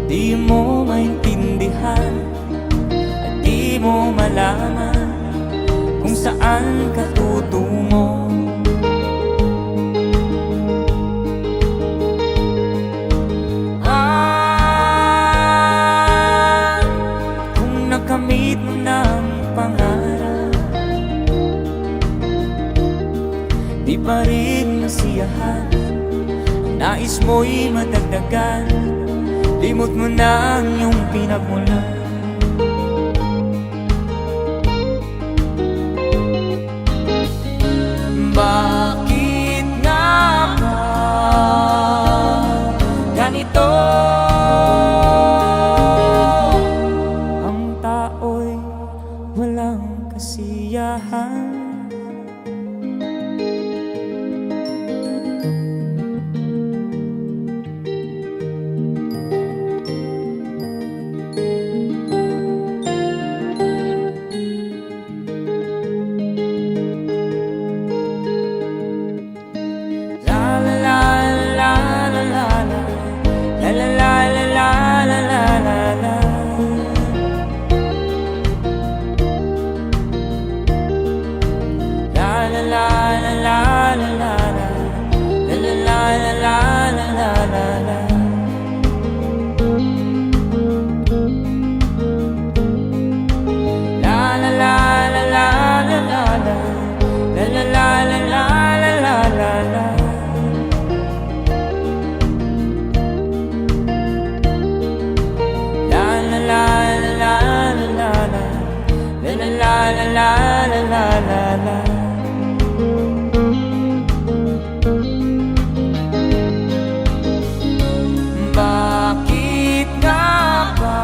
Di mo maintindihan at di mo malaman kung saan ka tutungo. Kung nakamit mo ng pangarap, di pa rin nasiyahan, nais mo'y madagdagan, limot mo na ang iyong pinagmulan. Bakit nga ba ganito? Ang tao'y walang kasiyahan. Bakit nga ba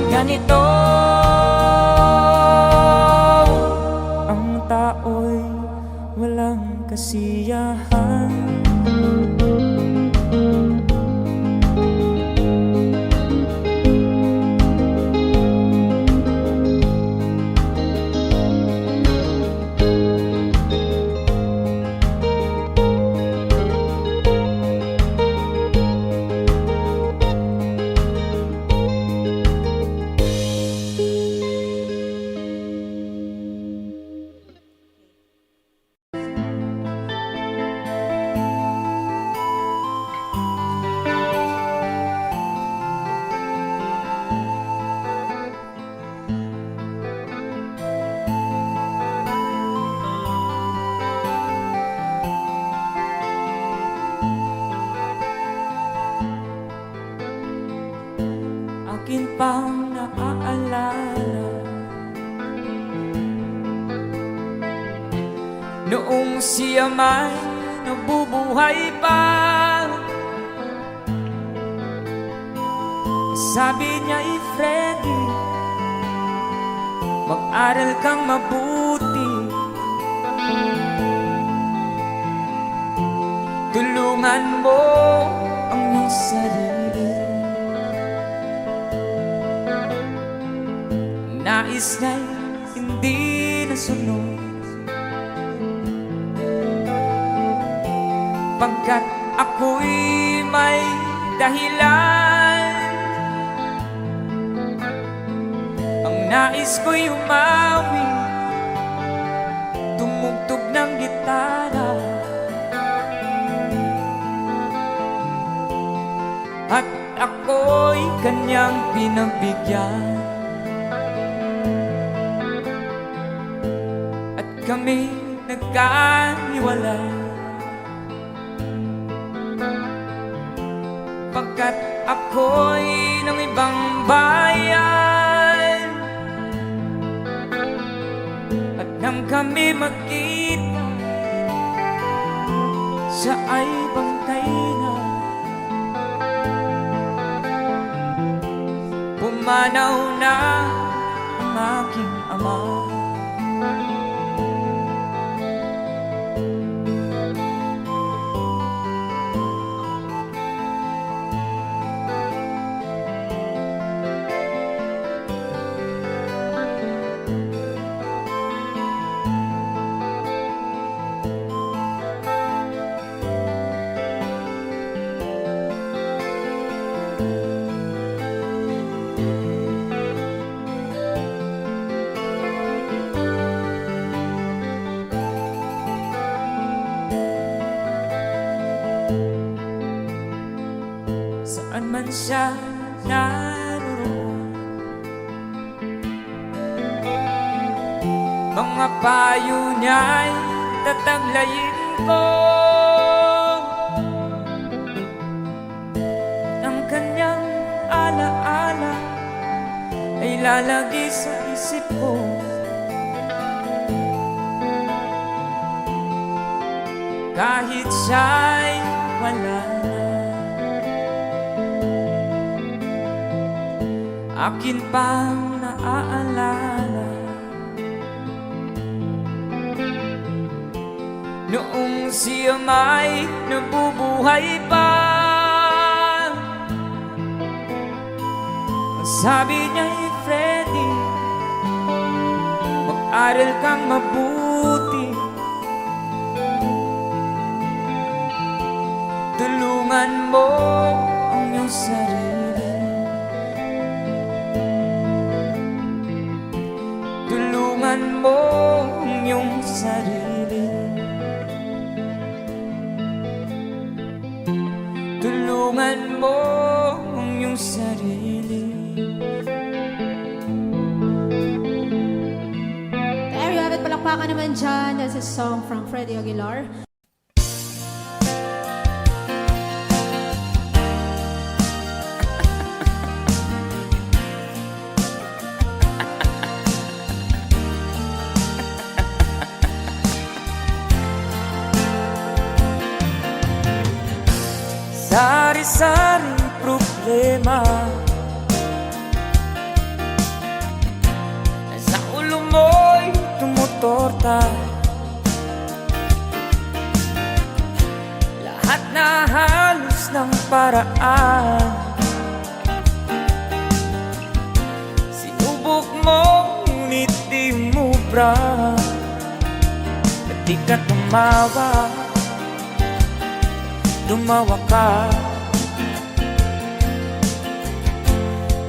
ganito? Ang tao'y walang kasiyahan. Akin pang naaalala noong siya may nabubuhay pa. Sabi niya, Freddy, mag-aral kang mabuti, tulungan mo ang iyong sarili. Nais na'y hindi nasunod, pagkat ako'y may dahilan. Ang nais ko'y umawi, tumugtog ng gitara, at ako'y kanyang pinagbigyan. Kami nagkahiwalay, pagkat ako'y ng ibang bayan. At nang kami magkita, siya ay bangkay na. Pumanaw na ang aking ama. Saan man siya naroon, mga payo niya'y tataglayin ko. Ang kanyang alaala ay lalagi sa isip ko. Kahit siya'y wala na, akin pang naaalala noong siya may nabubuhay pa. Sabi niya, Freddy, mag-aral kang mabuti, tulungan mo ang iyong sarili, tulungan mo ang iyong sarili, tulungan mo ang iyong sarili. There you have it, palakpakan naman dyan. That's a song from Freddie Aguilar. Sari-saring problema sa ulo mo'y tumutorta. Lahat na halos ng paraan sinubok mo, ngunit di mubra. At di ka tumawa, lumawa ka.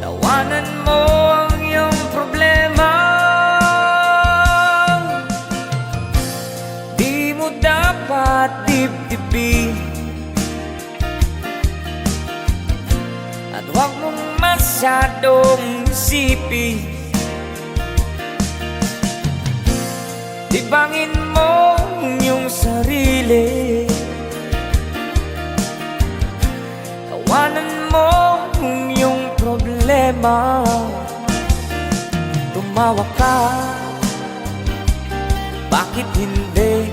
Tawanan mo ang iyong problema, di mo dapat dibdibin, at huwag mong masyadong isipin. Libangin mo ang iyong sarili, tawanan mo ang iyong problema. Tumawa ka, bakit hindi?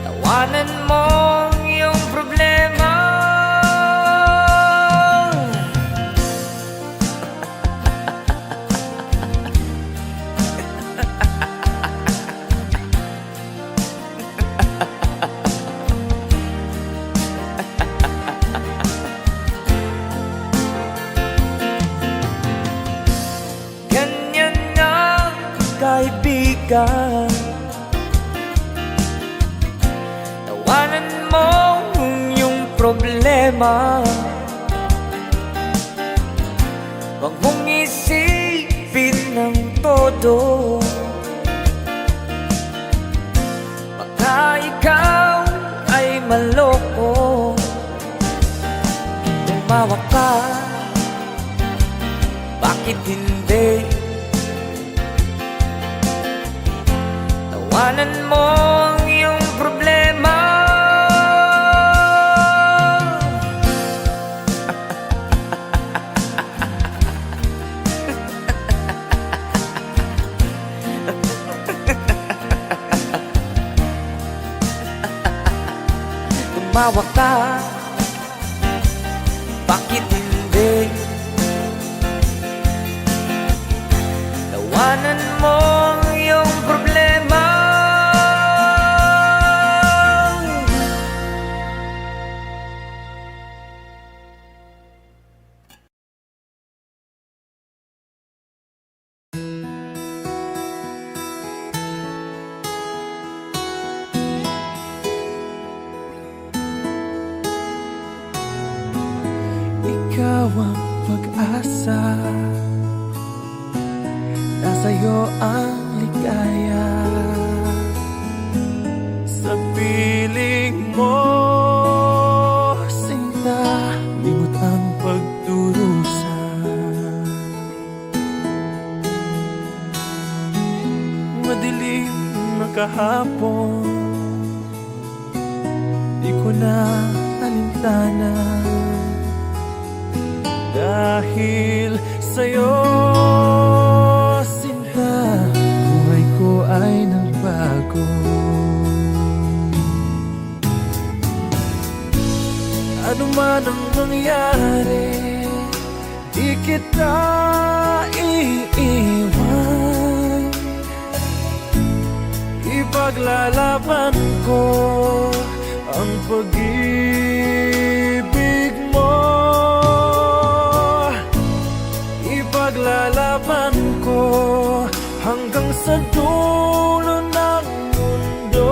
Tawanan mo ang iyong problema. Kaibigan, tawanan mo ang iyong problema. Huwag mong isipin ng todo, baka ikaw ay maloko. Tumawa ka, bakit hindi? Tawanan mo ang iyong problema. Tumawa ka, bakit hindi? Tawanan mo ang iyong problema. ikaw ang pag-asa, nasa'yo ang ligaya. Sa piling mo, sinta, limot ang pagdurusa. Madilim na kahapon, di ko na alintana. Dahil sa'yo, sinta, buhay ko ay nagbago. Ano man ang mangyari, di kita iiwan. Ipaglalaban ko ang pag-ibig mo. Ipaglalaban ko hanggang sa dulo ng mundo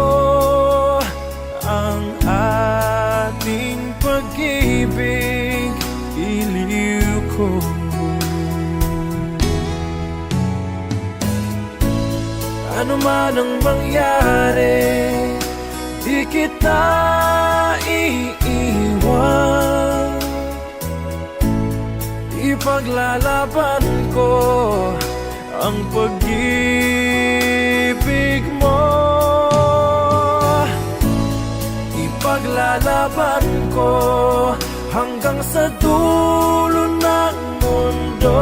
ang ating pag-ibig, iliw ko. Ano man ang mangyari, di kita iiwan. Ipaglalaban ko ang pag-ibig mo. Ipaglalaban ko hanggang sa dulo ng mundo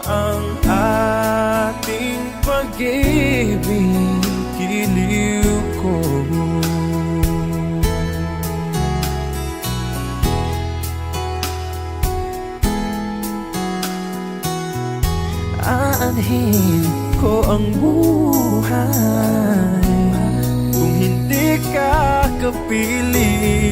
ang ating pag-ibig, iliw ko. Aanhin ko ang buhay kung hindi ka kapiling.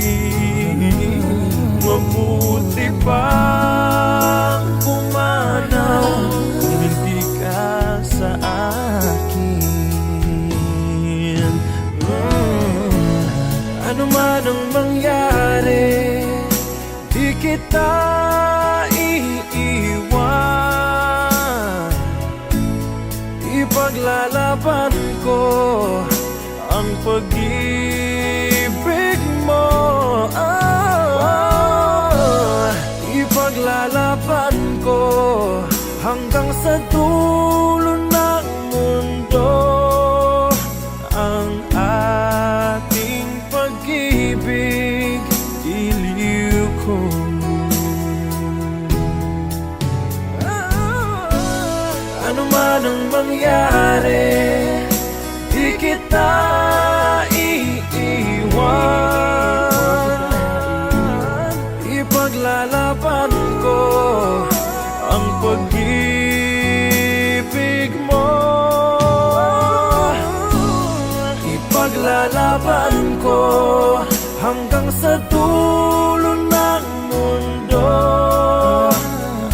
Mabuti pang pumanaw kung hindi ka sa akin. Ano man ang mangyari, di kita iiwan. Ipaglalaban ko ang pag-ibig mo. Ipaglalaban ko hanggang sa dulo ng mundo ang ating pag-ibig, iliw ko. Ano man ang mangyari, di kita iiwan. Ipaglalaban ko ang pag-ibig mo. Ipaglalaban ko hanggang sa dulo ng mundo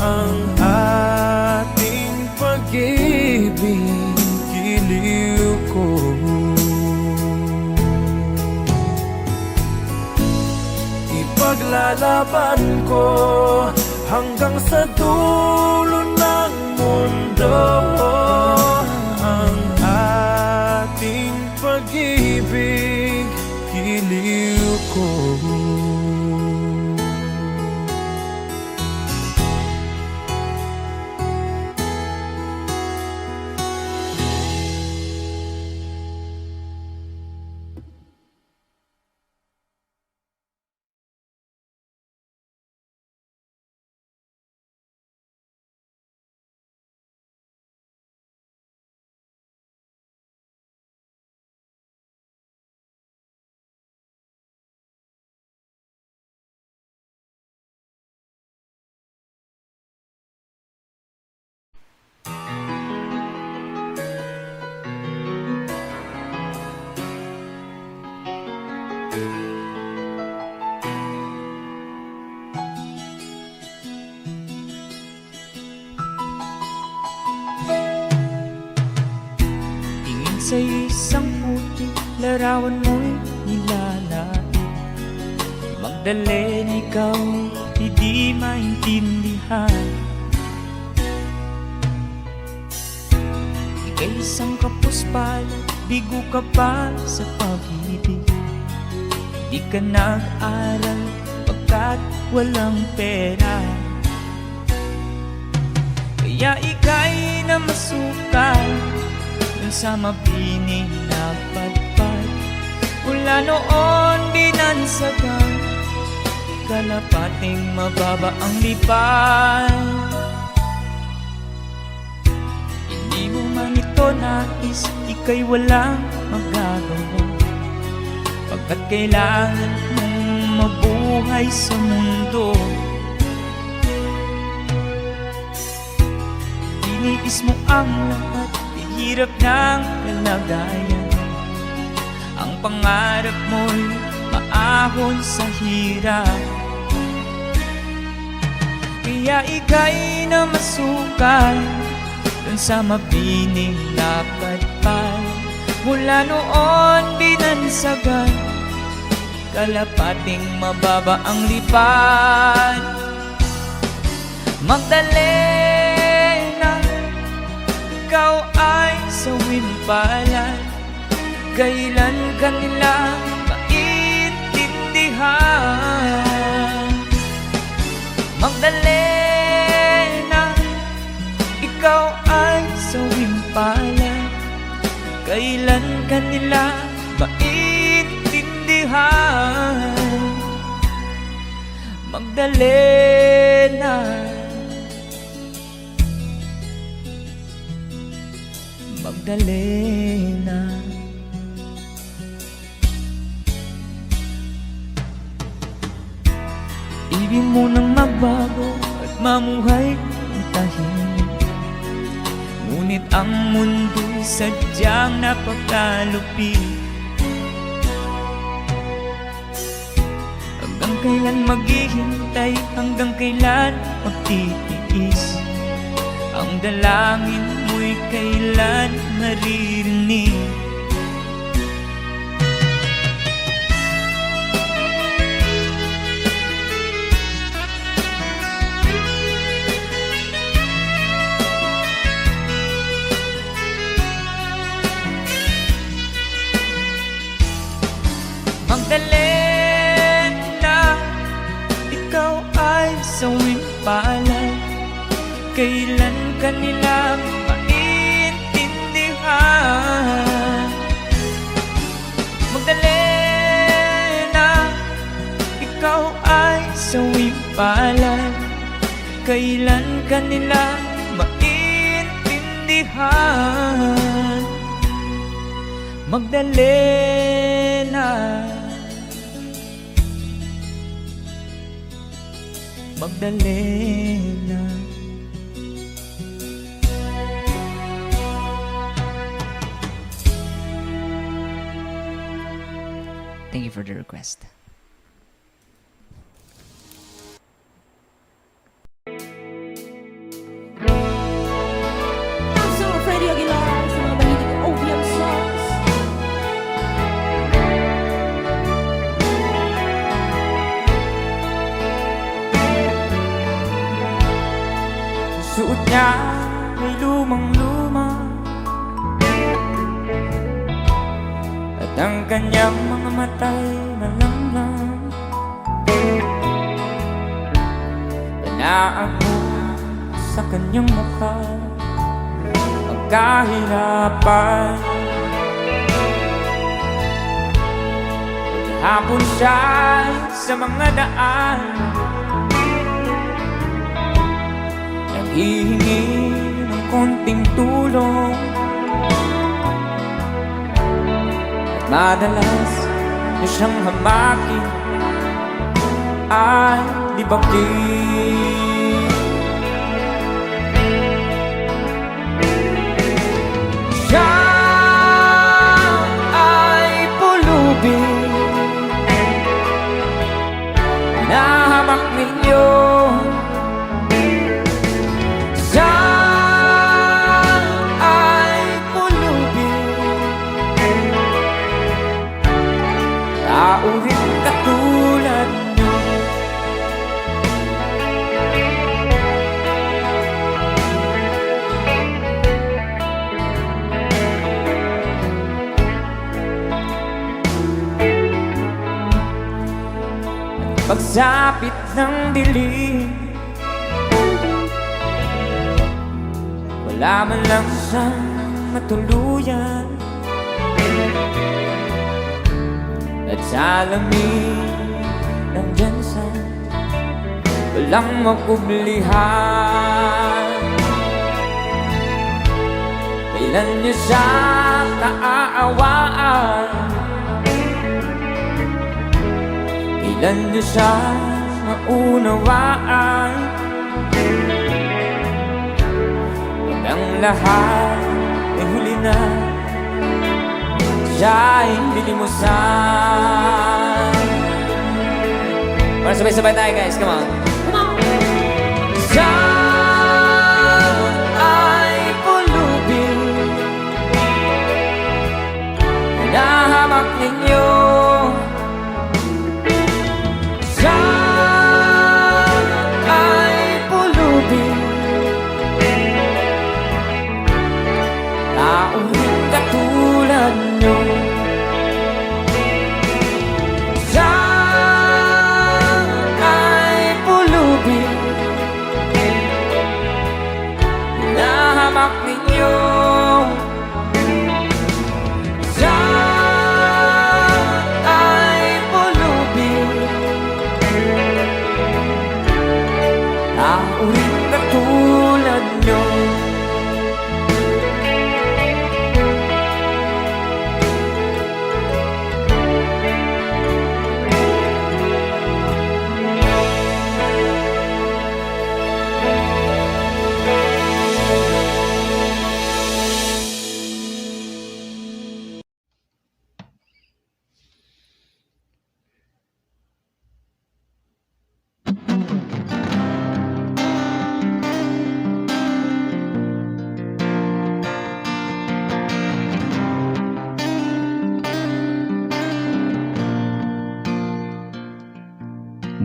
ang ating pag-ibig, iliw ko. Ipaglalaban ko hanggang sa dulo ng mundo ang ating pag-ibig, iliw ko. Sa isang puting larawan mo'y nilalait. Magdalena ikaw, hindi di maintindihan. Ika'y isang kapos palad, bigo ka pa sa pag-ibig. Di ka nag-aral pagkat walang pera, kaya ika'y namasukan dun sa mabining na padpad. Mula noon binansagan, kalapating mababa ang lipad. Hindi mo man ito nais, ika'y walang magagawa, pagkat kailangan mong mabuhay sa mundo. Iniis mo ang lahat, hirap ng kalagayan. Ang pangarap mo'y maahon sa hirap, kaya ika'y namasukan dun sa mabining na padpad. Mula noon binansagan, kalapating mababa ang lipad. Magdalena, ikaw ay sawimpalan, kailan ka nila maintindihan? Magdalena, ikaw ay sawimpalan, kailan ka nila maintindihan? Magdalena, Magdalena. Ibig mo nang magbago at mamuhay ng tahimik, ngunit ang mundo'y sadyang napakalupit. Hanggang kailan maghihintay, hanggang kailan magtitiis? Ang dalangin mo'y kailan maririnig? Magdalena, ikaw ay sawimpalan, kailan ka nila maintindihan? Magdalena, ikaw ay sawimpalan, kailan ka nila maintindihan? Magdalena, Magdalena. Thank you for the request. So, Freddy Aguilar sa mga mahilig OPM songs. Suot niya ay lumang-luma, at ang kanyang mga mata'y malamlam. Panaan mo sa kanyang mukha ang kahirapan. Paghapon siya sa mga daan, nanghihingi ng konting tulong, at madalas na siyang hamakin ay libakin. Siya ay pulubin na hamak ninyo. Siya ay pulubin, tao rin katulad nyo. pagsapit ng dilim, wala man lang siyang matuluyan. At sa lamig ng Jensen, walang makublihan. Kailan niyo siya naaawaan? Kailan niyo siya maunawaan? Pag ang lahat ay huli na, siya'y lilimusan. Para sabay-sabay tayo guys, come on. Siya ay pulubing hinahamak ninyo. Siya ay pulubing taong katulad nyo. Siya ay pulubing hinahamak ninyo. Siya ay pulubing tao rin katulad nyo.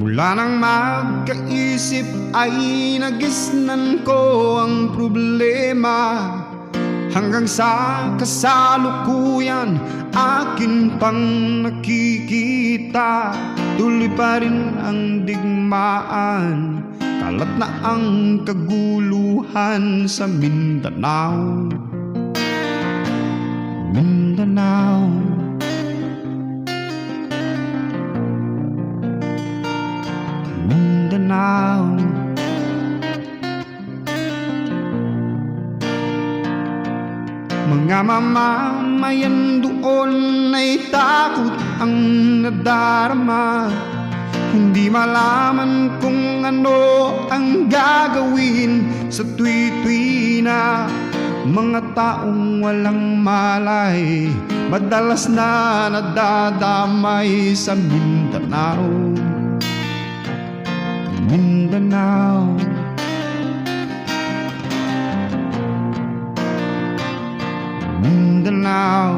Mula nang magkaisip ay nagisnan ko ang problema, hanggang sa kasalukuyan akin pang nakikita. Tuloy pa rin ang digmaan, kalat na ang kaguluhan sa Mindanao. Mindanao, Mindanao. Mga mamamayan doon ay takot ang nadarama, hindi malaman kung ano ang gagawin sa tuwi-tuwi na. Mga taong walang malay, madalas na nadadamay sa Mindanao. Mindanao, Mindanao.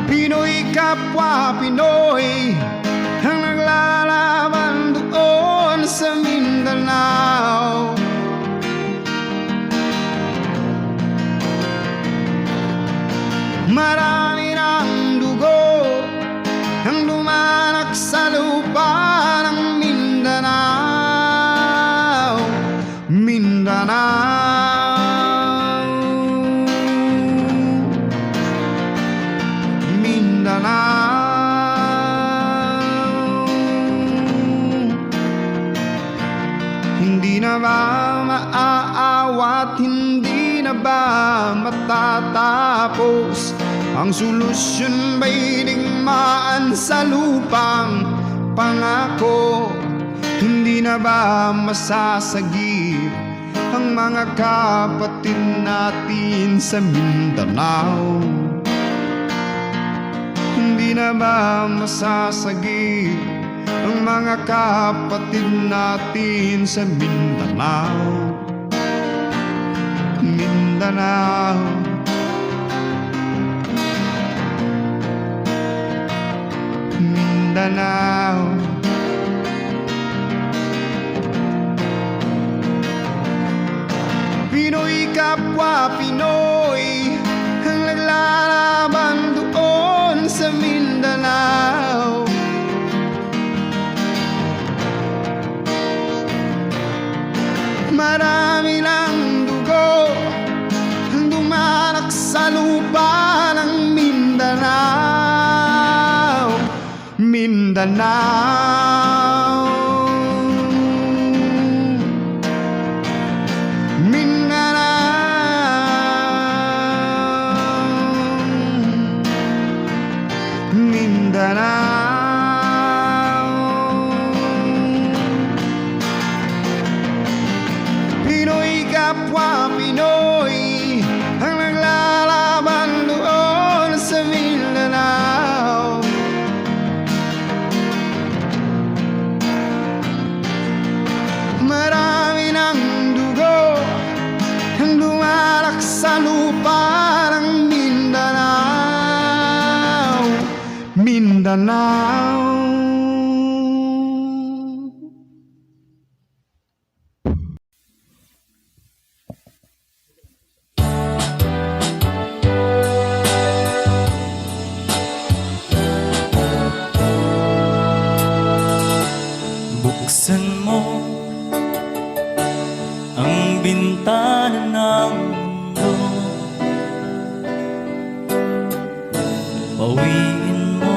Pinoy kapwa Pinoy ang naglalaban doon sa Mindanao. Marami ng dugo ang lumanak sa lupa ng Mindanao. Mindanao, Mindanao. Hindi na ba maaawat, hindi na ba matatapos ang solusyon ba'y digmaan sa lupang pangako? Hindi na ba masasagip ang mga kapatid natin sa Mindanao? Hindi na ba masasagip ang mga kapatid natin sa Mindanao? Mindanao, Mindanao. Pinoy kapwa Pinoy ang naglalaban lupa ng Mindanao, Mindanao, Mindanao, Mindanao. Pinoy kapwa Pinoy ang naglalaban doon sa Mindanao. Marami ng dugo ang lumalak sa lupa ng Mindanao, Mindanao. Buksan mo ang bintana ng mundo, pawiin mo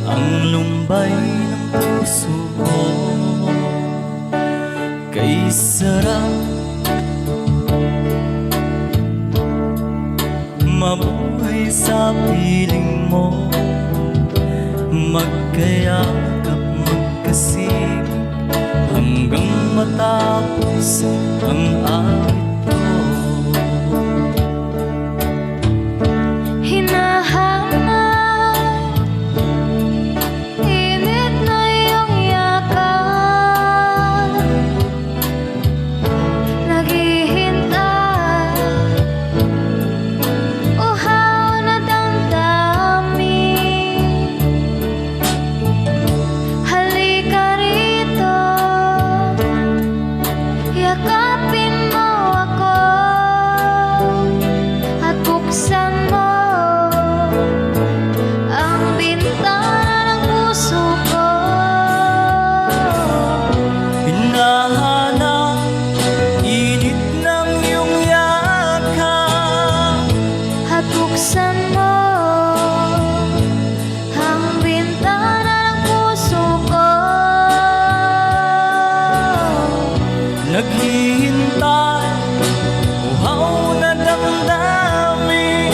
ang lumbay ng puso ko. Kay sarap mabuhay sa piling mo, magkayakap, magkasip hanggang matapos ang awit ko. Hinahanap, init na iyong yakap, naghihintay, uhaw na damdamin. Halika rito, yakapin mo ako at buksan mo ang bintana ng puso ko. Hinahanap, init ng iyong yakap, At buksan mo ang bintana ng puso ko. naghihintay, uhaw na damdamin.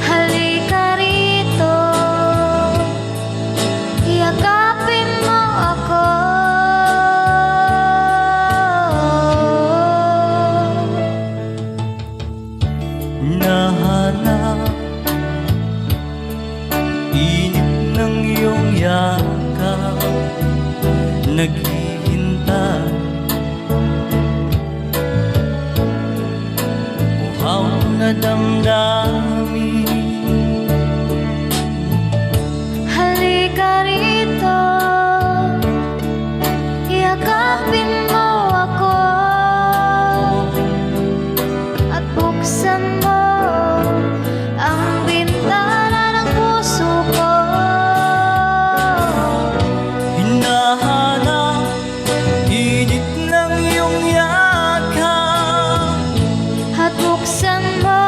Halika rito, yakapin mo ako. Nahanap, init ng iyong yakap, naghihintay, uhaw na damdamin. Halika rito, yakapin mo ako at buksan mo ang bintana ng puso ko. Hinahanap, init ng iyong yakap, At buksan mo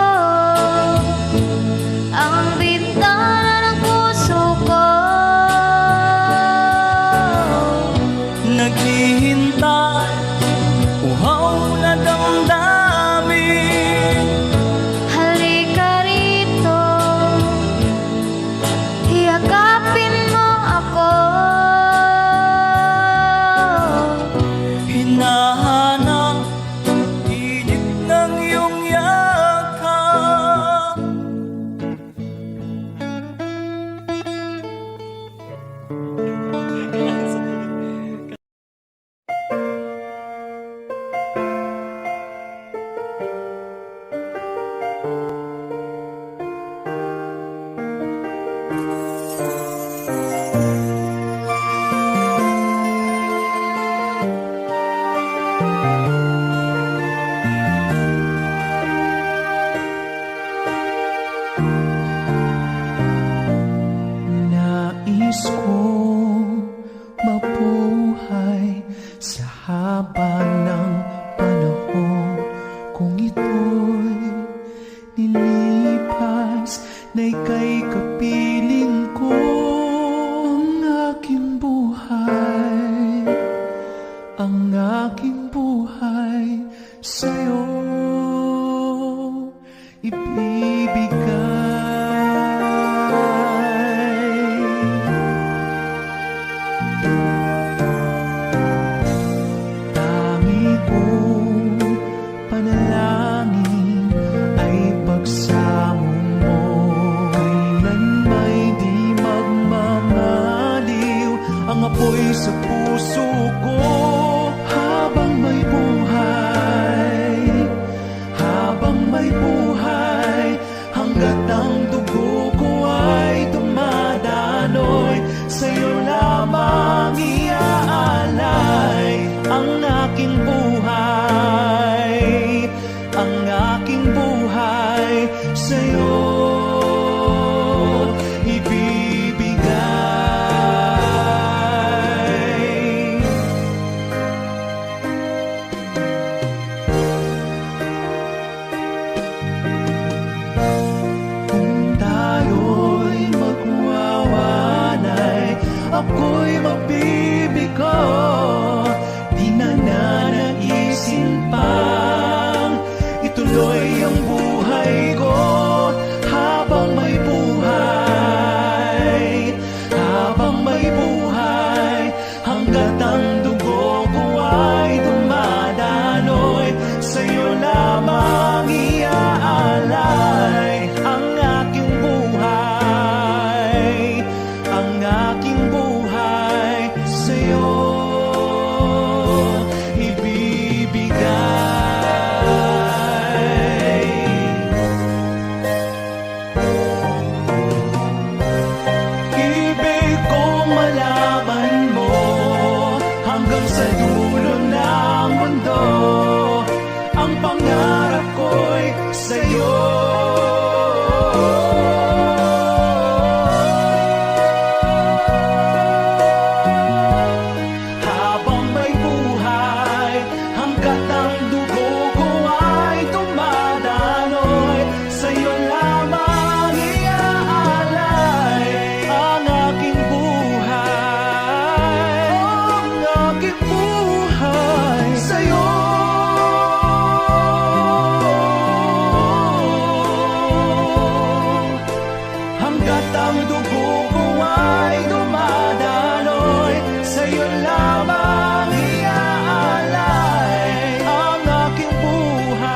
may buhay, hanggat ang dugo ko ay dumadaloy, sa'yo lamang iaalay ang aking buhay, ang aking buhay sa'yo ibibigay. Kung tayo'y magwawanay, ako'y magbibigo, di na nanaisin pang ituloy ang buhay ko habang may buhay, habang may buhay, hanggat ang dugo ko ay dumadaloy, sa'yo lamang iaalay ang aking buhay, ang aking buhay sa'yo ibibigay. Ibig kong malaman mo hanggang sa dulo ng mundo, ang pangarap ko'y sa'yo. Habang may buhay, hanggat ang dugo ko ay dumadaloy, sa'yo lamang iaalay ang aking buhay, ang aking buhay sa'yo. Hanggat ang dugo ko ay dumadaloy, sa'yo lamang iaalay ang aking buhay,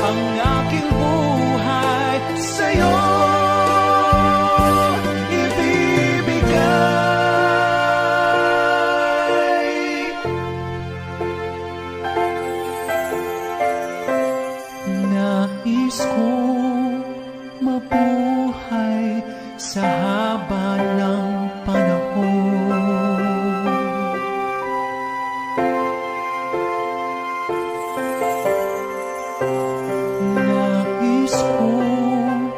ang aking buhay sa'yo ibibigay. Nais kong mabuhay sa haba ng panahon. Nais kong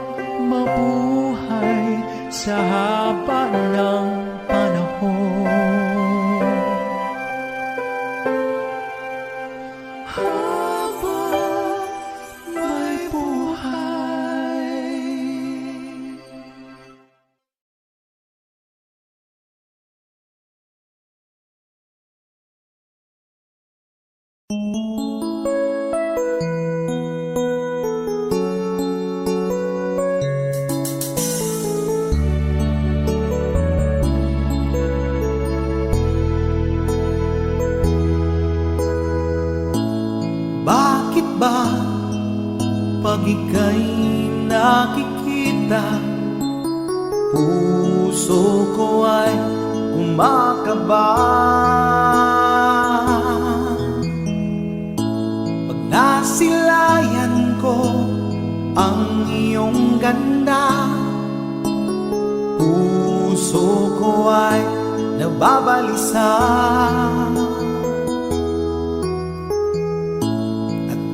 mabuhay sa haba ng panahon. Habang may buhay. Bakit ba pag ika'y nakikita, puso ko ay kumakaba? Pag nasilayan ko ang iyong ganda, puso ko ay nababalisa.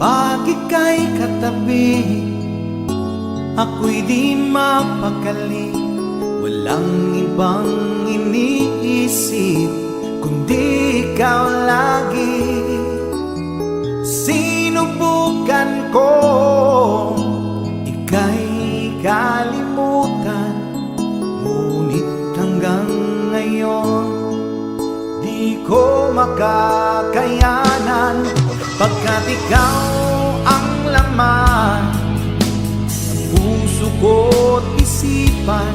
Pag ika'y katabi, ako'y di mapakali, walang ibang iniisip kundi ikaw lagi. Sinubukan ko ika'y kalimutan, ngunit hanggang ngayon di ko makakayanan, pagkat ikaw ang laman ng puso ko't isipan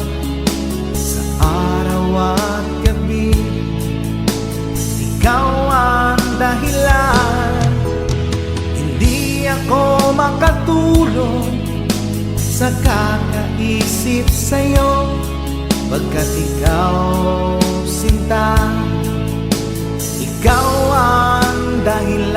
sa araw at gabi. Ikaw ang dahilan, hindi ako makatulog sa kakaisip sa'yo, pagkat ikaw sinta, ikaw ang dahilan.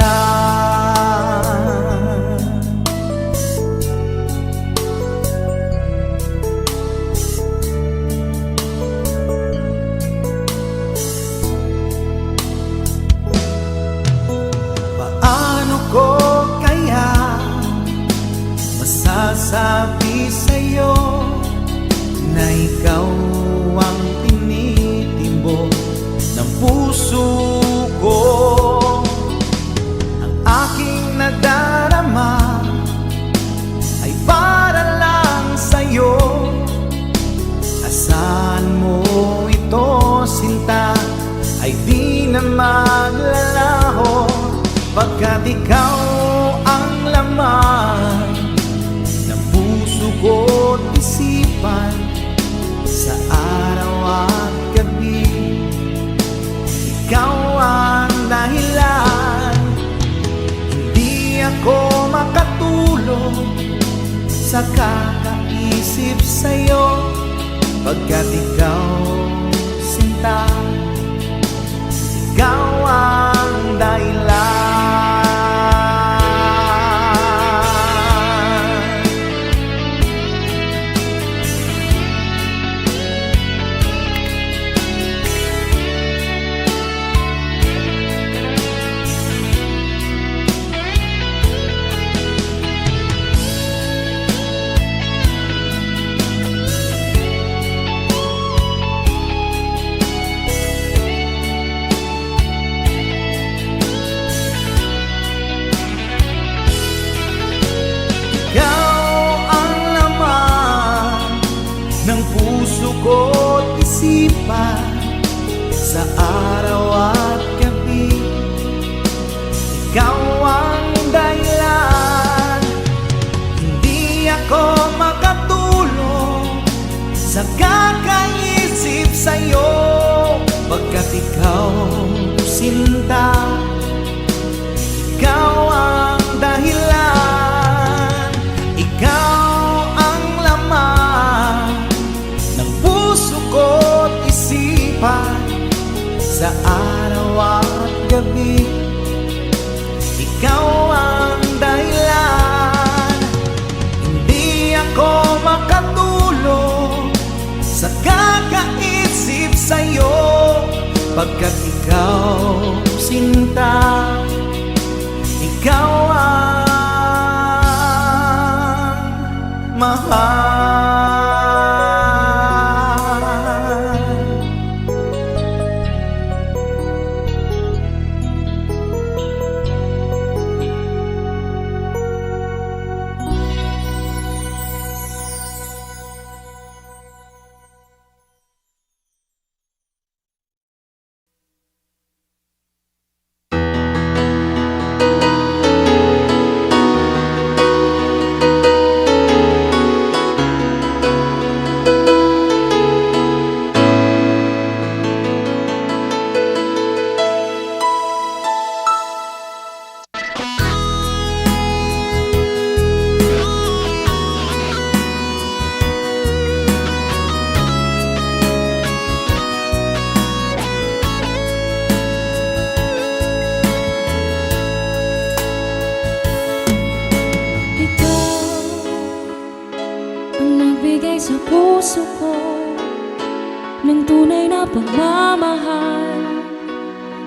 nagsasabi sa'yo na ikaw ang tinitimbok ng puso ko. Ang aking nadarama ay para lang sa'yo. Asahan mo ito, sinta, ay di na maglalaho, pagkat ikaw ang laman ng puso ko't isipan sa araw at gabi. Ikaw ang dahilan, hindi ako makatulog sa kakaisip sa'yo, pagkat ikaw, sinta, ikaw ang dahilan. Ko't isipan sa araw at gabi. Ikaw ang dahilan, hindi ako makatulog sa kakaisip sa'yo, pagkat ikaw, sinta, ikaw ang dahilan. Ikaw ang laman ng puso ko't isipan sa araw at gabi. Ikaw ang dahilan, hindi ako makatulog sa kakaisip sa'yo, pagkat ikaw, sinta, ikaw ang mahal. Sa puso ko ng tunay na pagmamahal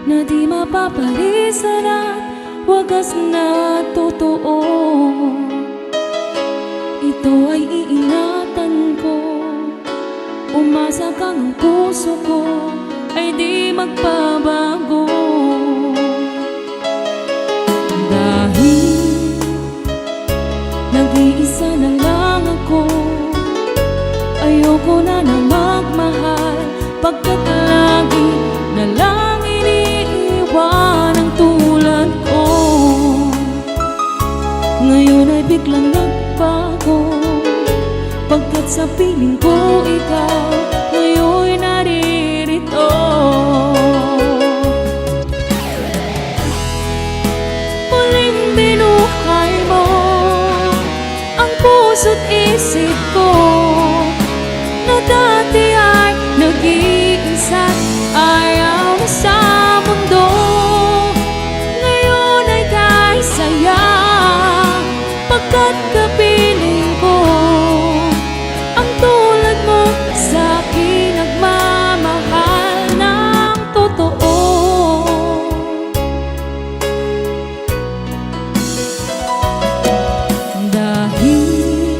na di mapapalisan at wagas na totoo. Ito ay iingatan ko, umasa kang ang puso ko ay di magbabago. Dahil nag-iisa na lang ako, ayoko na magmahal, pagkat lagi na lang iniiwan ang tulad ko. Ngayon ay biglang nagbago, pagkat sa piling ko ikaw ngayon'y naririto. Muling binuhay mo ang puso't isip ko, na dati ay nag-iisa't ayaw na sa mundo. Ngayon ay kahit saya, pagkat kapiling ko ang tulad mo sa'kin nagmamahal ng totoo. Dahil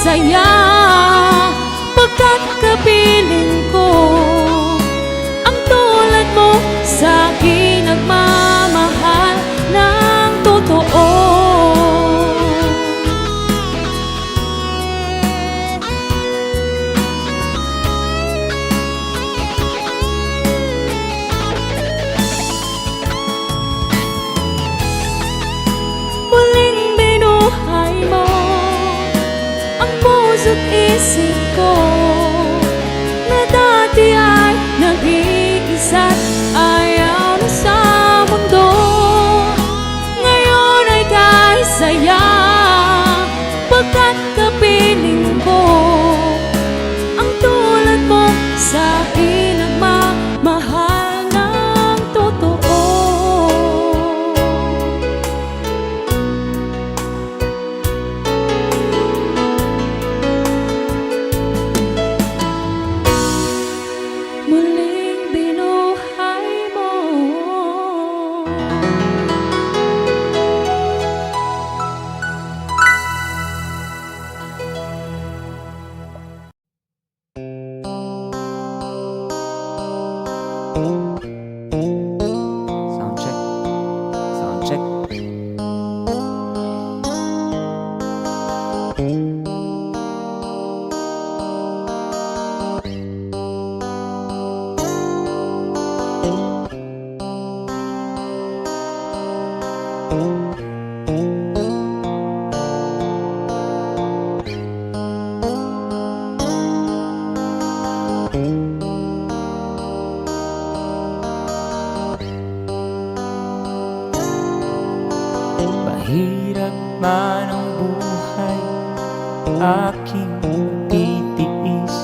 saya pagkat kapiling ko ang tulad mo sa akin nagmamahal ng totoo. Muling binuhay mo ang puso't isip ko na dati ay nag-iisa't ayaw na sa mundo. Ngayon ay kahit saya pagkat kapiling ko ang tulad mo sa akin nagmamahal ng totoo. Muling binuhay mo. Sound check. Sound check. Mahirap man ang buhay, aking titiis.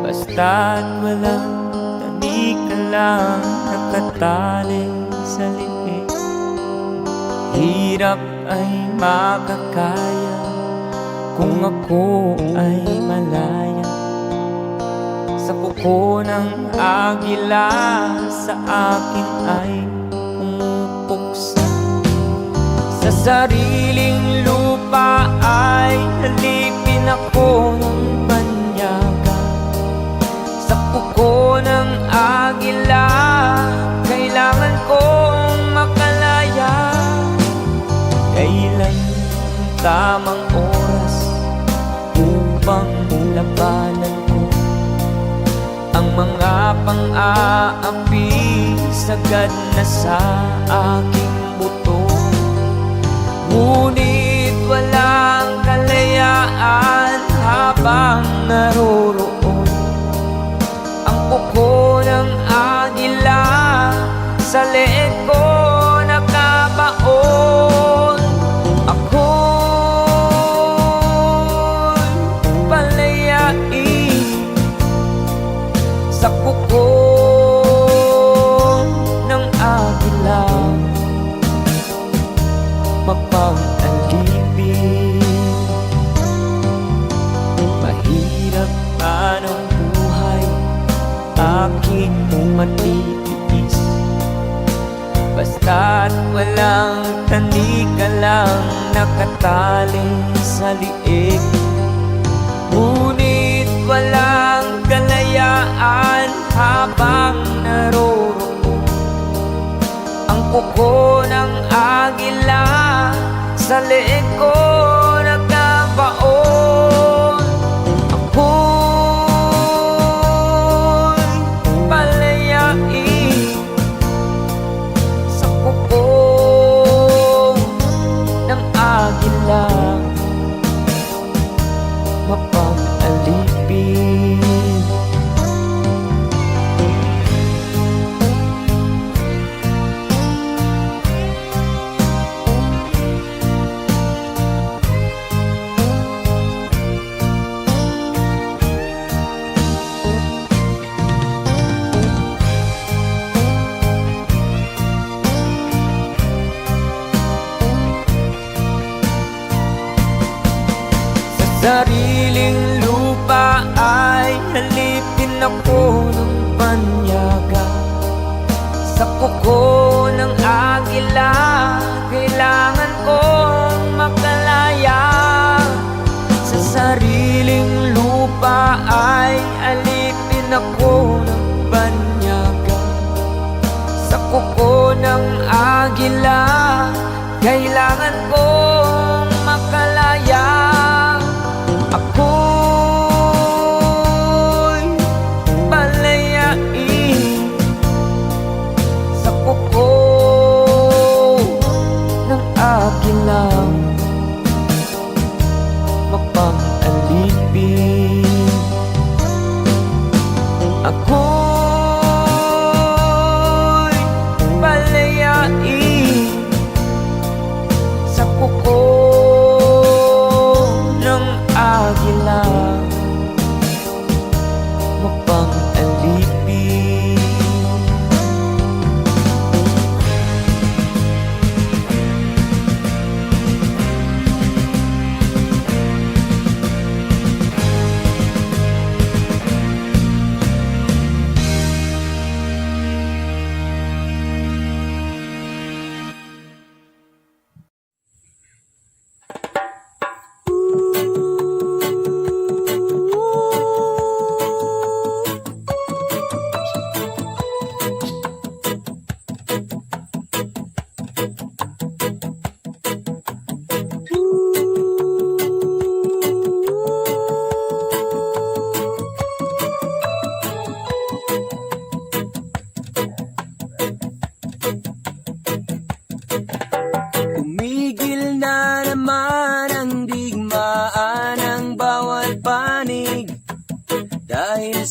Basta't walang tanik ka lang nakatali sa liig. Hirap ay makakaya kung ako ay malaya sa kuko ng agila, sa akin ay pumupuksa. Sa sariling lupa ay halipin ako ng banyaga. Sa kuko ng agila, kailangan kong makalaya. Kailan ang tamang oras upang labanan ko ang mga pang-aapi sagad na sa aking buto. Ngunit walang kalayaan habang naroroon ang kuko ng agila sa leeg ko nakabaon. Ako'y palayain sa kuko ng agila, mapang-alipin. Mahirap man ang buhay, aking matitiis. Basta't walang tanik ka lang nakatali sa liig. Ngunit walang kalayaan habang naroroon ang kuko ng agila sa leeg ko nagkabaon. Ako'y palayain sa kuko ng agila, mapang-alipin. Sariling lupa ay halipin ako ng banyaga. Sa kuko ng agila, kailangan kong makalaya.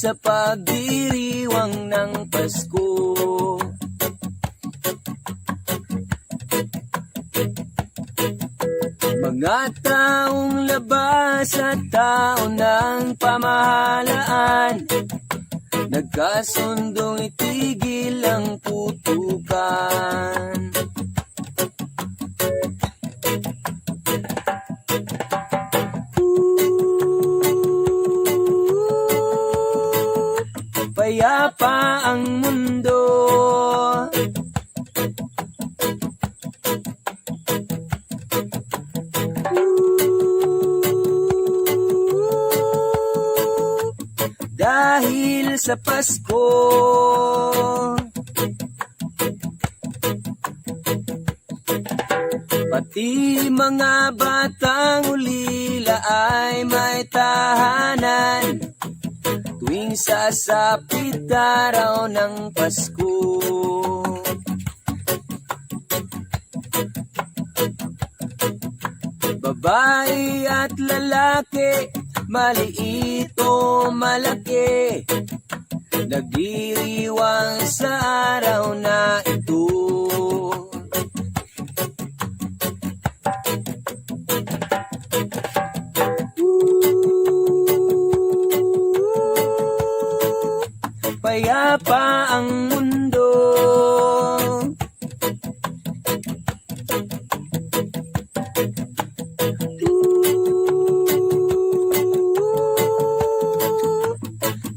sa pagdiriwang ng Pasko. Mga taong labas at tao ng pamahalaan, nagkasundong itigil ang putukan. Payapa ang mundo, dahil sa Pasko. Pati mga batang ulila ay may tahanan tuwing sasapit araw ng Pasko. Babae at lalaki, maliit o malaki, nagdiriwang sa araw na ito. Payapa ang mundo,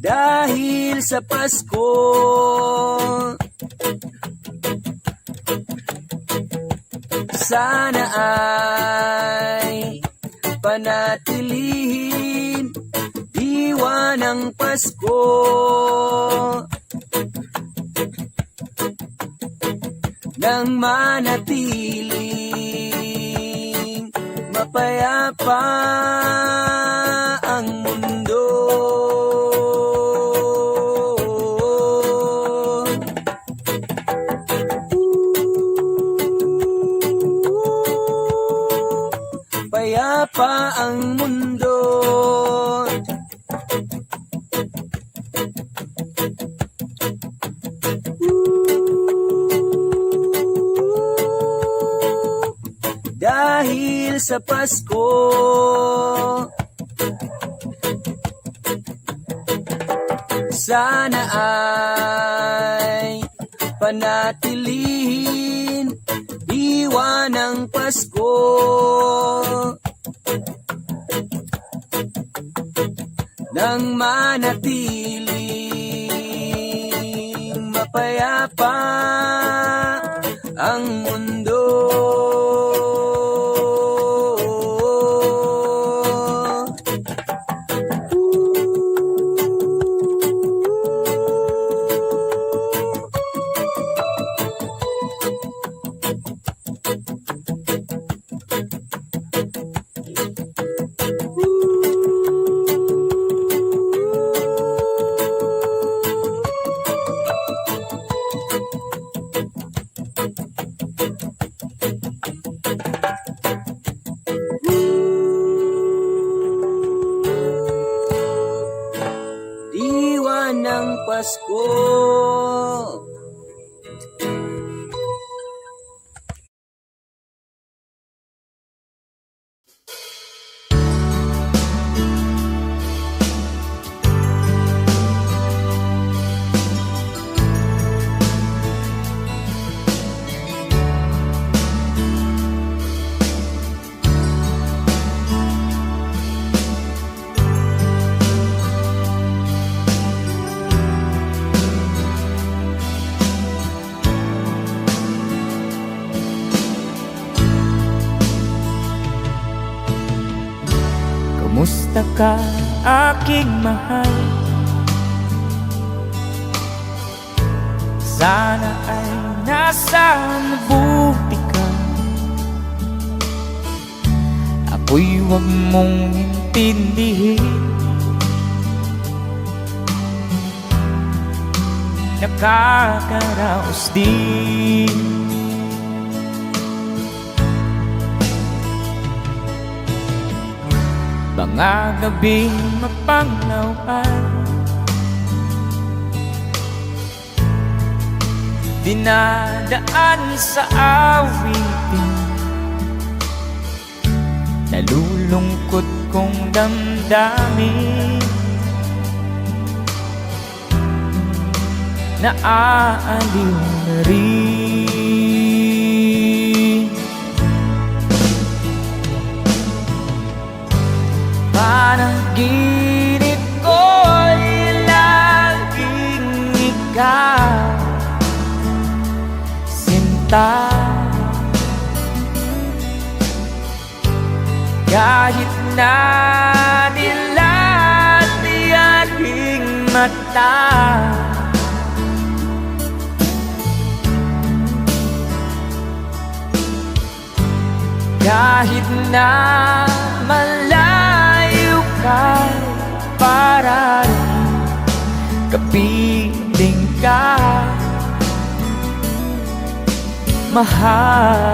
dahil sa Pasko. Sana ay panatilihin diwa ng Pasko, nang manatiling mapayapa ang mundo. Payapa ang mundo, dahil sa Pasko. Sana ay panatilihin diwa ng Pasko, nang manatiling mapayapa ang mundo. Diwa ng Pasko. Kumusta ka, aking mahal? Sana ay nasa mabuti ka. Ako'y huwag mong intindihin, nakakaraos din. Mga gabing mapanglawan, dinadaan sa awitin, nalulungkot kong damdamin, naaaliw na rin. Panaginip ko'y laging ikaw, sinta. Kahit na dilat aking mata, kahit na malayo ka, para kapiling ka, mahal.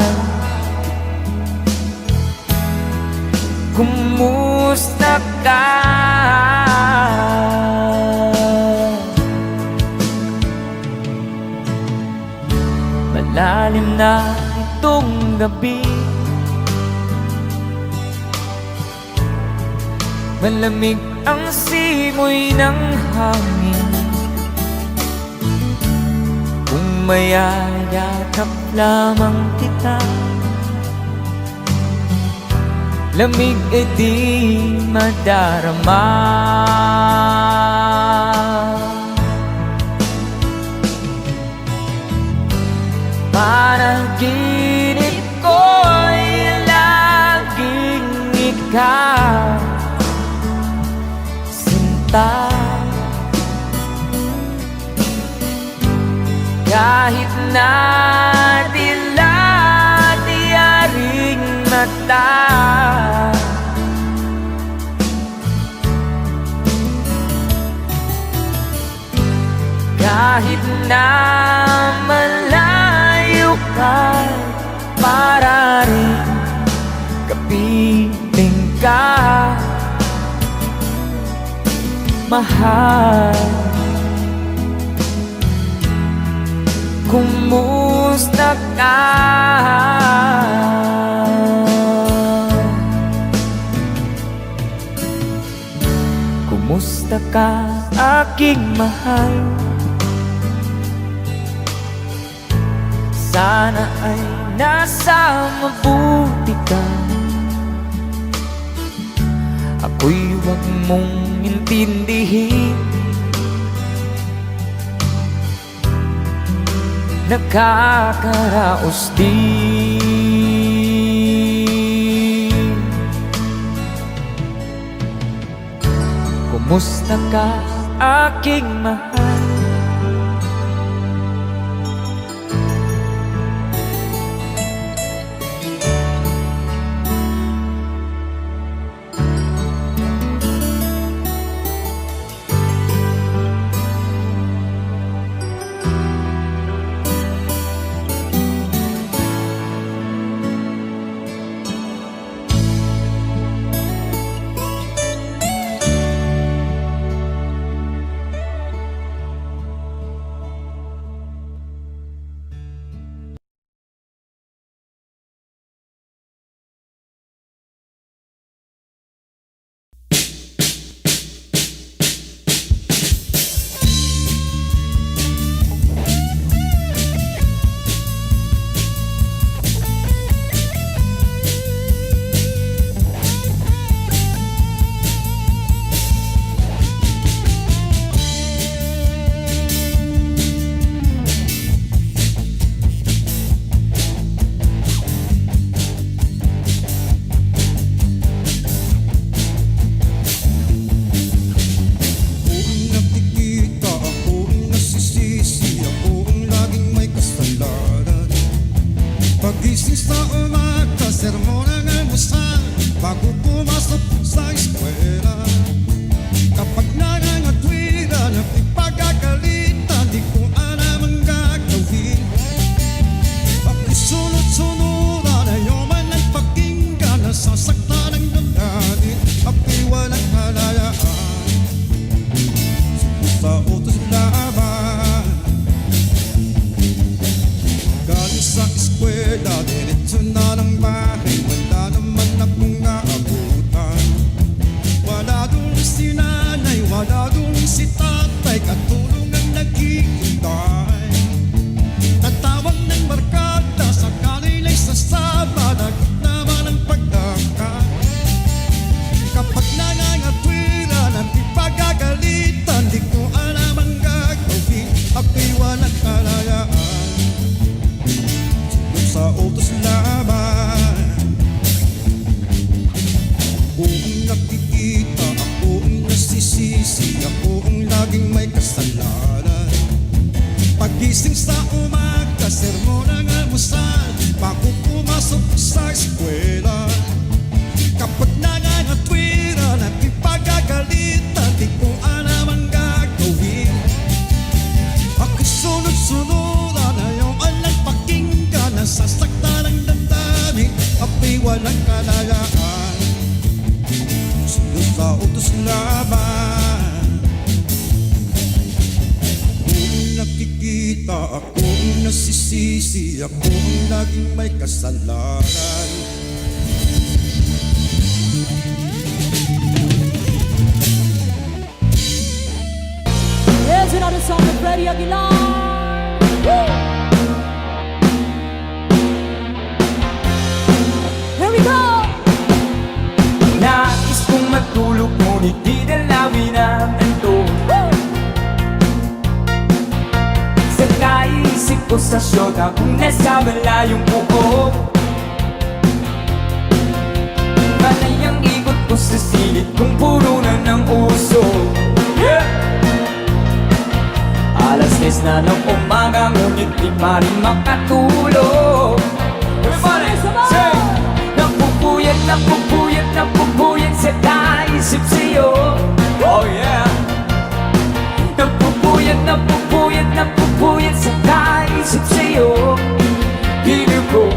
Kumusta ka? Malalim na itong gabi, malamig ang simoy ng hangin. Kung mayayakap lamang kita, lamig e di madarama. Panaginip ko'y laging ikaw, sinta. Kahit na dilat aking mata, kahit na malayo ka, para rin kapiling ka, mahal. Kumusta ka? Kumusta ka, aking mahal? Sana ay nasa mabuti ka. Ako'y huwag mong intindihin, nakakaraos din. Kumusta ka, aking mahal? si tatay katulong ang naghihintay. Tatawag ng barkada sa kanila'y sasama na naman ang pagdangkay. Kapag nangangatwira ng ipagagalitan, di ko alam ang gagawin, ako'y walang kalayaan. Sino sa utos laban, ako ang nakikita, ako ang nasisisi, ako ang laging may kasalanan. Pagising sa umaga, sermon ang almusal, bago pumasok sa eskwela. Kapag nangangatwira ng ipagagalitan, di ko alam ang gagawin, ako'y sunod-sunuran, ayaw alang pakinggan, nasasaktan ang damdamin, ako'y walang kalayaan. Sunod sa utos laban, ako ang nakikita, ako ang nasisisi, ako ang laging may kasalanan. Here's another song from Freddie Aguilar. Woo! Here we go! Nais kong matulog ngunit di dalawin ang antok. Sa kaisip ko sa syota kung nasa malayong buko. Panay ang ikot ko sa silid kung puro na ng uso. Alas 10 na ng umaga ngunit di pa rin makatulog. Everybody, say! Napupuyat, napupuyat, napupuyat sa kaisip sa'yo. Oh yeah! Napupuyat, napupuyat, napupuyat sa kaisip sa'yo. Piling ko,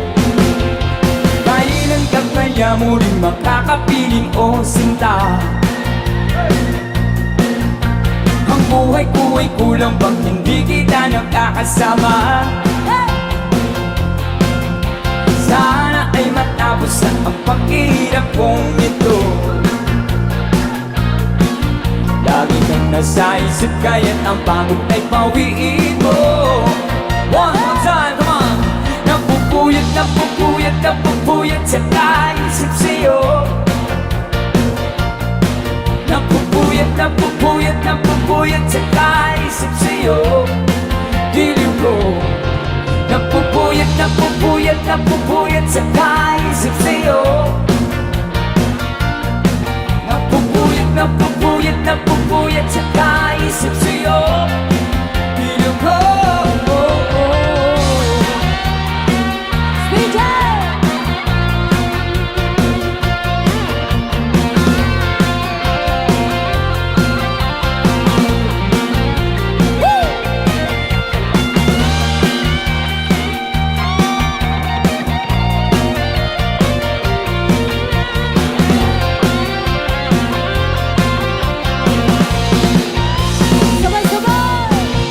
kailan ka kaya muling makakapiling o sinta? Ang buhay ko ay kulang bang hindi kita nakakasama? Sana ay matapos na ang paghihirap kong ito. Lagi kang nasa isip kaya't ang pagod ay pawiin mo. One more time, come on! Napupuyat, napupuyat, napupuyat sa kaisip sa'yo. Napupuyat, napupuyat, napupuyat sa kaisip sa'yo. Diliw ko, napupuyat, napupuyat, napupuyat sa kaisip sa'yo. Napupuyat, napupuyat, napupuyat sa kaisip sa'yo. Diliw ko, DJ!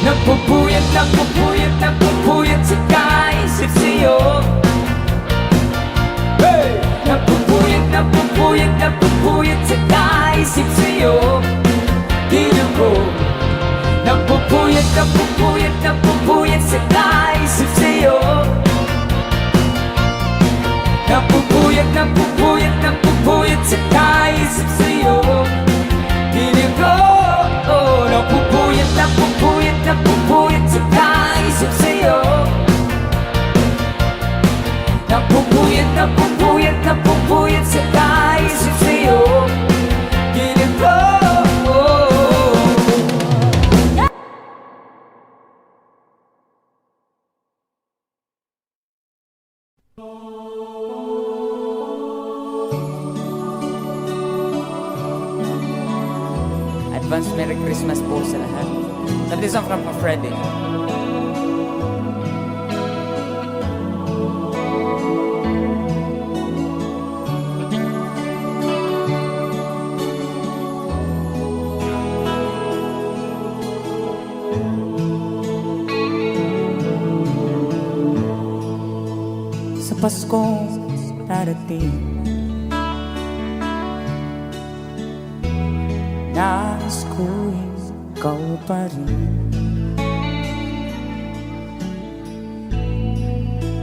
napupuyat, napupuyat, napupuyat sa kaisip sa'yo. Hey! Napupuyat, napupuyat, napupuyat sa kaisip sa'yo. Diliw ko, napupuyat, napupuyat, napupuyat sa kaisip sa'yo. Napupuyat, napupuyat, napupuyat sa kaisip sa'yo. Diliw ko, napupuyat, napupuyat, napupuyat sa kaisip sa'yo. Napupuyat, napupuyat, napupuyat sa kaisip sa'yo. Diliw ko. Advance Merry Christmas po sa lahat. That is from Freddie. Sa Paskong darating, nais ko'y ikaw pa rin.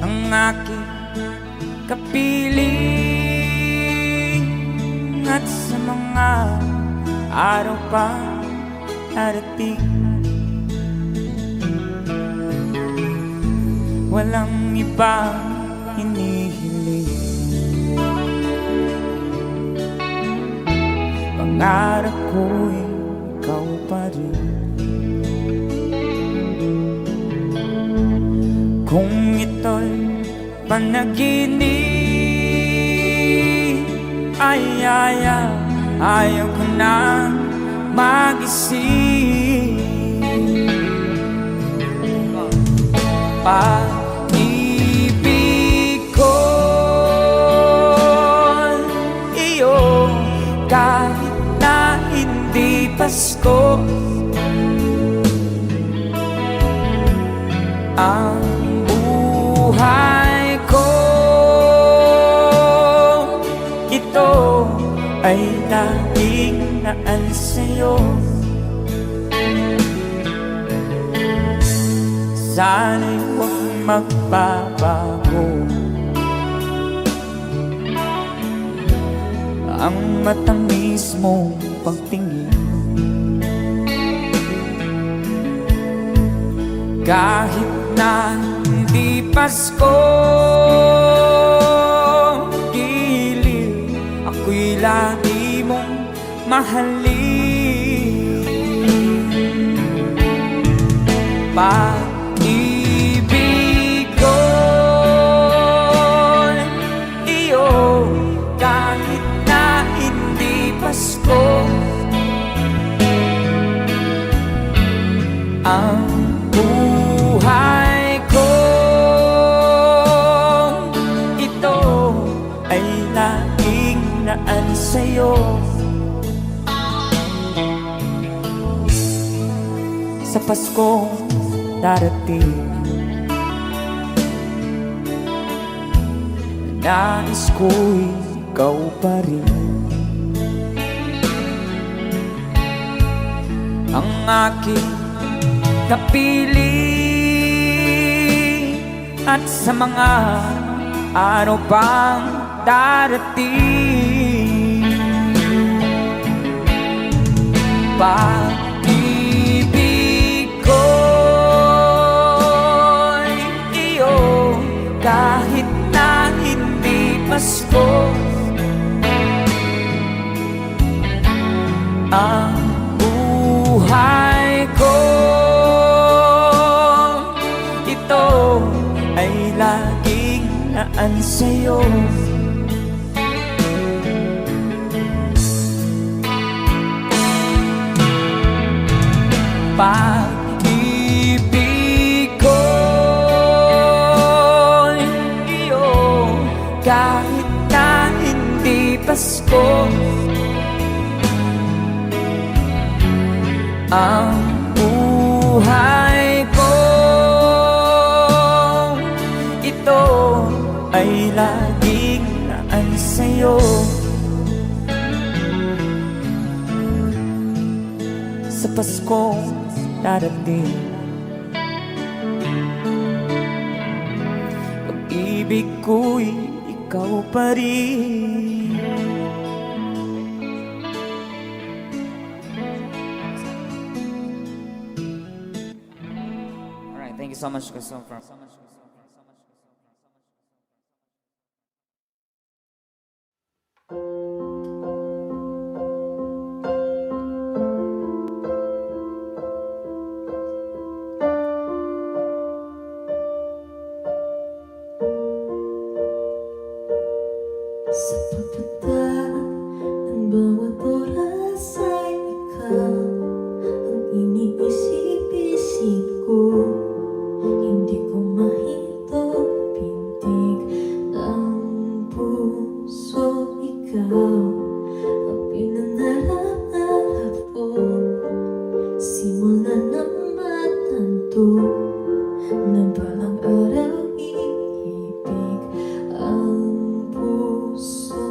Ang aking kapiling at sa mga araw pa darating, walang ibang hinihiling. Pangarap ko'y ikaw pa rin. Kung ito'y panaginip, ayaw ko na magising. Pag-ibig ko iyo, kahit na hindi Pasko. Ang buhay ko, ito ay laging naan sa'yo. Sana'y huwag magbabago ang matamis mong pagtingin. Kahit na hindi Pasko, giliw, ako'y lagi mong mahalin. Pag-ibig ko iyo, kahit na hindi Pasko. Ang buhay ko, ito ay laging naan sa'yo. Sa Pasko darating, nais ko'y ikaw pa rin. Ang aking kapiling at sa mga araw pang darating, pag-ibig ko iyo, kahit na hindi Pasko. Ang buhay ko, ito ay laging naan sa'yo. Pag-ibig ko iyo, kahit na hindi Pasko. Ang buhay ko, ito ay laging naan sa'yo. Sa Pasko darating, pag-ibig ko'y ikaw pa rin. Alright, thank you so much, Kusum. Sa pagbata ng bawat oras ay ikaw ang iniisip-isip ko. Hindi ko mahito pintig ang puso. Ikaw ang pinangarap-ngarap ko, simula ng matanto na balang araw iibig ang puso.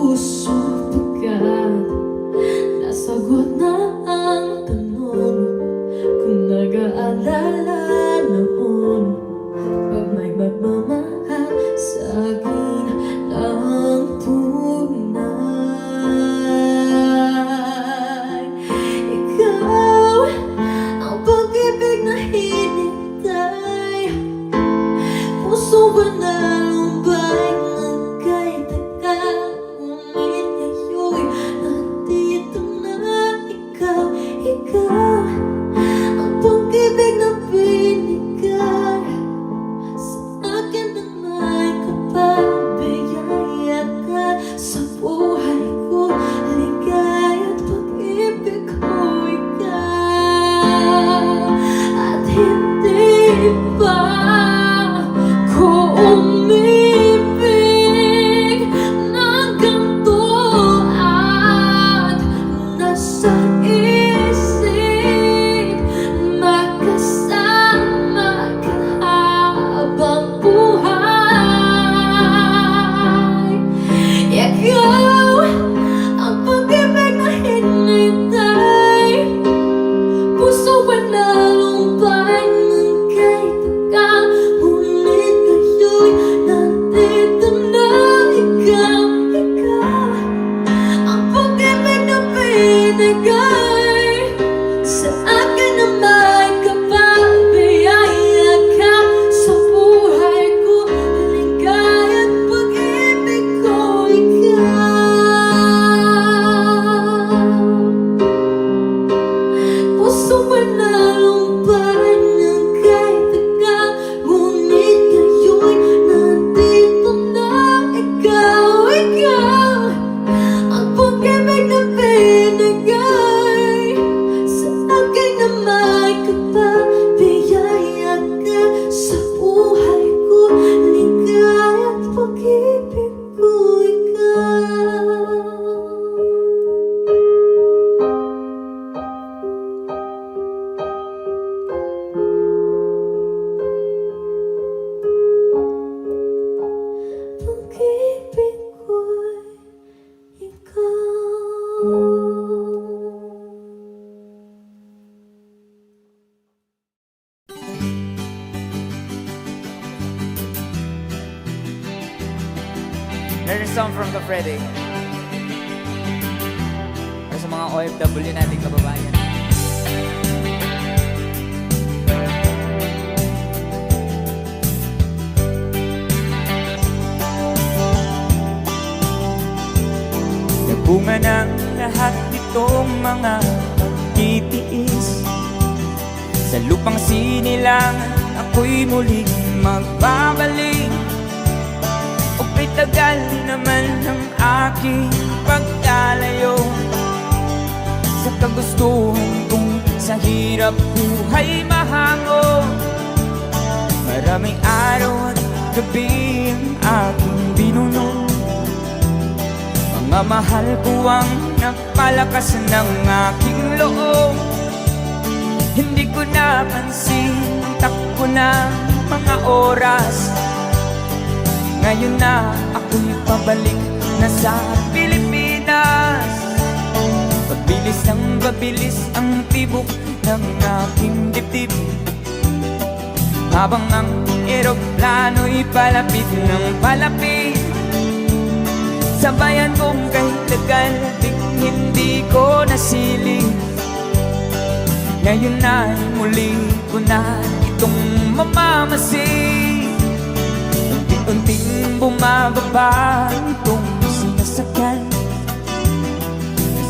puso pagkat nasagot na ang tanong kung nag-aalala noon pag may magmamahal sa akin ng tunay. Ikaw ang pag-ibig na hinintay, puso ba na lumbay ng kahit tagal, ngunit ngayon nandito na ikaw. Ikaw ang pag-ibig na binigay sa akin ng may kapabiyaya ka sa buhay ko. Ligaya at pag-ibig ko ikaw, at hindi pa ko umibig ng ganito at nasa isip magkasama ka habang buhay. Ikaw ang pag-ibig na hinintay, puso ba na lumbay ng kahit tagal, ngunit ngayon nandito na ikaw. Ikaw ang pag-ibig na binigay sa akin na may kapabiyaya ka sa buhay ko. Ligaya at pag-ibig ko ikaw, puso ba na lumbay ng kahit tagal, ngunit ngayon nandito na ikaw. Ikaw ang pag-ibig na binigay sa akin na may kapabiyaya ka sa buhay ko. Ligaya at pag-ibig ko ikaw. Pag-ibig ko'y ikaw. There's a song from the Freddy para sa mga OFW nating kababayan. Nagbunga ng lahat itong mga pagtitiis, sa lupang sinilangan ako'y muling magbabalik. O kay tagal naman ng aking pagkalayo sa kagustuhan kong sa hirap buhay mahango. Maraming araw at gabi ang aking binuno, mga mahal ko ang napalakas ng aking loob. Hindi ko napansin ang takbo ng mga oras, ngayon na ako'y pabalik na sa Pilipinas. Pabilis ng pabilis ang tibok ng aking dibdib, habang ang eroplano'y palapit ng palapit sa bayan kong kahit tagal di hindi ko nasilip. Ngayon ay muli ko na itong mamamasid. Unti-unting bumababa itong sinasakyan.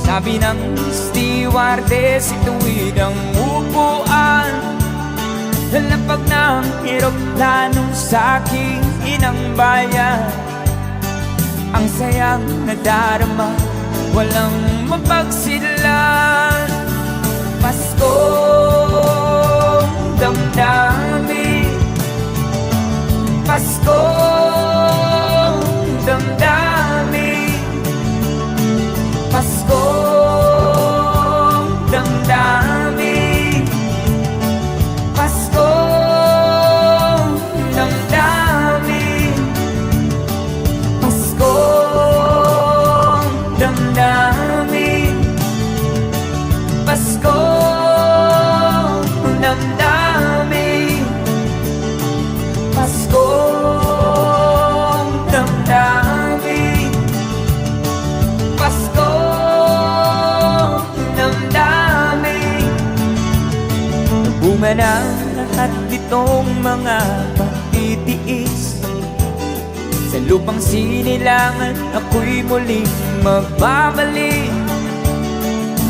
Sabi ng stewardess, ituwid ang upuan. Lalapag ng eroplano sa aking inang bayan. Ang sayang nadarama, walang mapagsidlan. Paskong damdamin, Paskong damdamin, Paskong damdamin, Paskong damdamin, Paskong itong mga pagtitiis. Sa lupang sinilangan, ako'y muling magbabalik.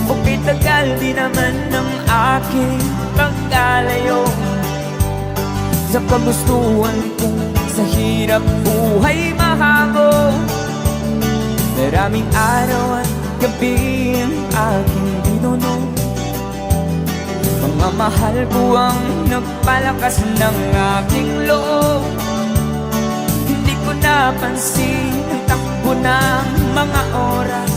Okay, tagal di naman ng aking pagkalayo sa kagustuhan kong sa hirap buhay mahabog. Maraming araw at gabi ang aking binunod. Mga mahal ko ang nagpalakas ng aking loob. Hindi ko napansin ang takbo ng mga oras.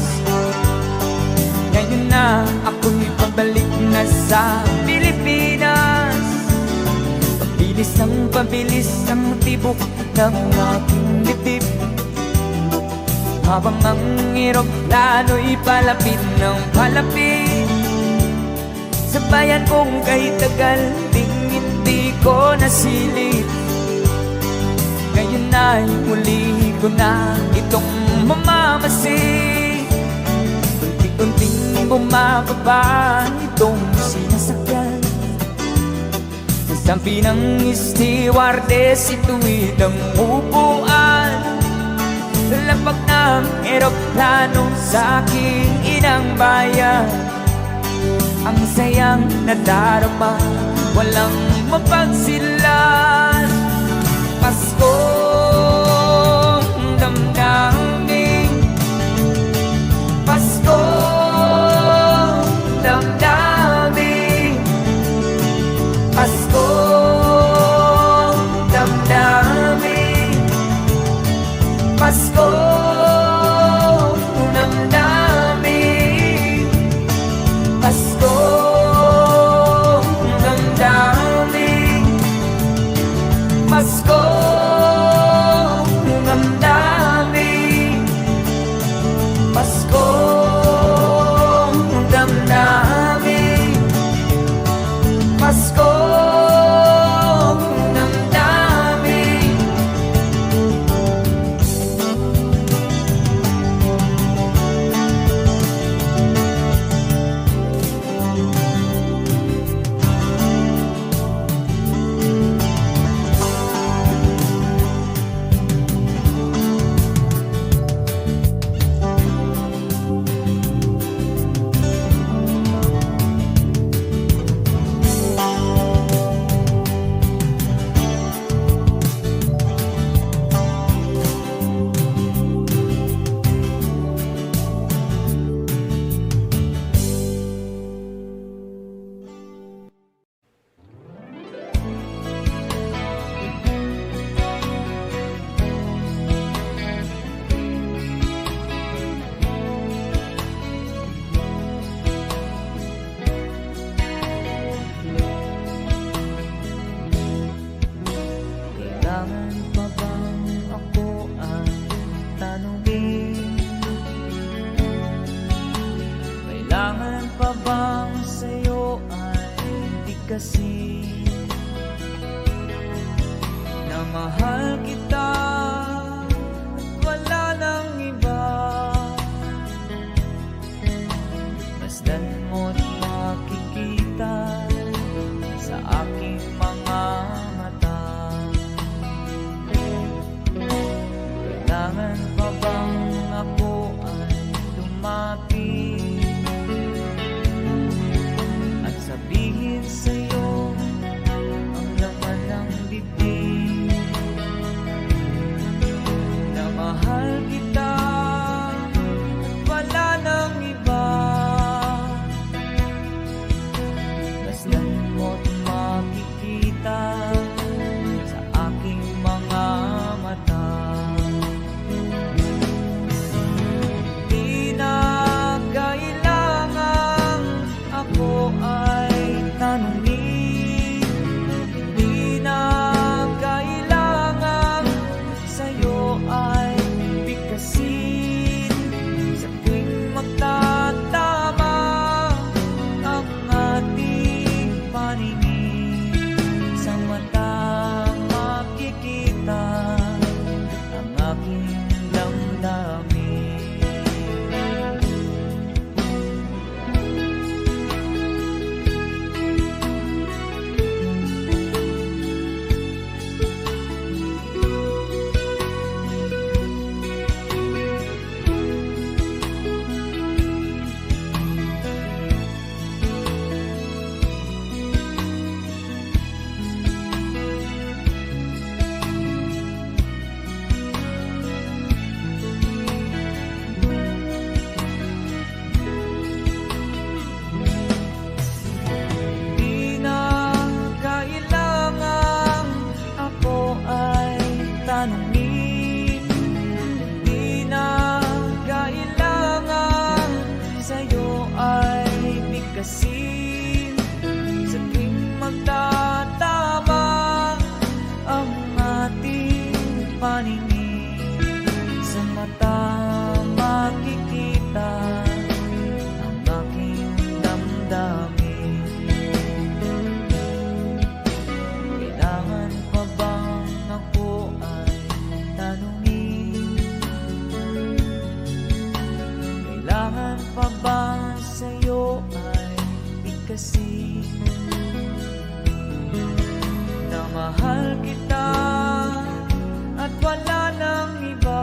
Ngayon na ako'y pabalik na sa Pilipinas. Pabilis ang tibok ng aking dibdib, habang ang eroplano'y palapit ng palapit sa bayan kong kahit tagal ding hindi ko nasilip. Ngayon ay muli ko na itong mamamasid. Unti-unting bumababa itong sinasakyan. Sabi ng stewardess, itu'y ang upuan. Lalapag ng eroplano sa aking inang bayan. Ang sayang nadarama, walang mapagsilan. Paskong damdamin, Paskong damdamin, Paskong damdamin, Paskong damdamin, Paskong damdamin, Paskong damdamin, Paskong damdamin, Paskong damdamin. Kailangan pa bang ako ang tanungin? Kailangan pa bang sa'yo ay di kasi na mahal kita at wala nang iba? Masdan mo't makikita sa aking mga mata. Kailangan pa bang ako ay lumapit at sabihin sa'yo ang laman ng bibig? pa ba sa'yo ay bigkasin na mahal kita at wala nang iba?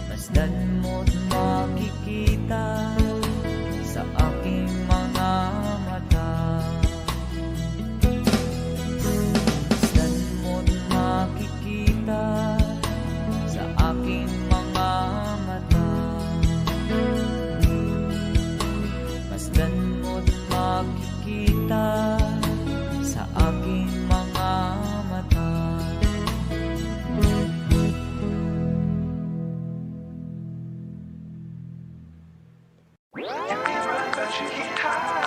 Masdan mo't makikita sa aking mga mata. Masdan mo't makikita sa aking mga mata. Masdan mo't makikita sa aking mga mata. You can run, but you can't hide.